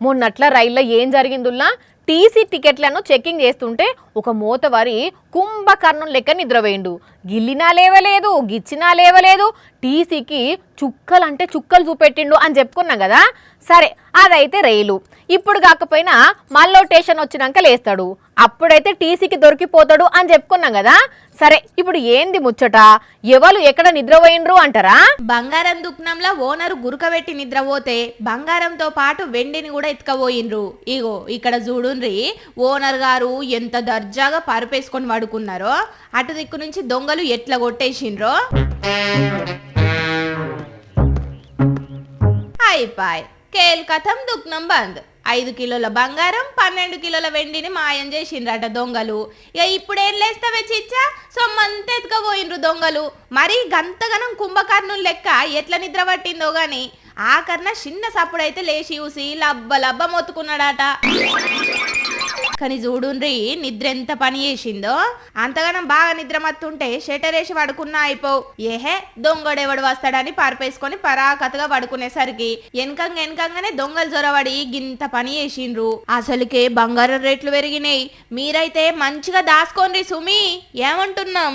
మొన్నట్ల రైల్లో ఏం జరిగిందుల్లా టీసీ టికెట్లను చెకింగ్ చేస్తుంటే ఒక మోతవారి కుంభకర్ణం లెక్క నిద్రవేయండు. గిల్లినా లేవలేదు, గిచ్చినా లేవలేదు, టీసీకి చుక్కలంటే చుక్కలు చూపెట్టిండు అని చెప్పుకున్నాం కదా. సరే అదైతే రైలు. ఇప్పుడు కాకపోయినా మళ్ళీ స్టేషన్ వచ్చినాక లేస్తాడు, అప్పుడైతే టీసీకి దొరికిపోతాడు అని చెప్పుకున్నాం కదా. సరే ఇప్పుడు ఏంది ముచ్చట, ఎవరు ఎక్కడ నిద్రపోయినరు అంటారా? బంగారం దుకాణంలో ఓనరు గురకబెట్టి నిద్రపోతే బంగారంతో పాటు వెండిని కూడా ఎత్తుకపోయినరు. ఇగో ఇక్కడ చూడుండ్రి, ఓనర్ గారు ఎంత దర్జాగా పరుపేసుకొని పడుకున్నారో, అటు దిక్కు నుంచి దొంగలు ఎట్లా కొట్టేసిండ్రో. అయిపాయ్, కేల్ కథం దుకాణం బంద్. 5 కిలోల బంగారం 12 కిలోల వెండిని మాయం చేసిండ్రట దొంగలు. ఇక ఇప్పుడేం లేస్తావే చిచ్చా, సొమ్మంతా ఎత్తుకపోయినరు దొంగలు. మరి గంతగనం కుంభకర్ణులు లెక్క ఎట్లా నిద్ర పట్టిందో గాని ఆకర్ణ చిన్న సప్పుడైతే లేచి చూసి లబ్బ లబ్బ మొత్తుకున్నాడట. కానీ చూడుండ్రి నిద్ర ఎంత పని చేసిందో. అంతగానం బాగా నిద్ర మత్తుంటే షెటరేసి పడుకున్నా అయిపోవు. ఏహే దొంగడెవడు వస్తాడని పరపేసుకొని పరాకతగా పడుకునేసరికి వెనకంగానే దొంగలు జొరబడి గింత పని చేసిండ్రు. అసలుకే బంగారం రేట్లు పెరిగినాయి. మీరైతే మంచిగా దాసుకోండి సుమి, ఏమంటున్నాం.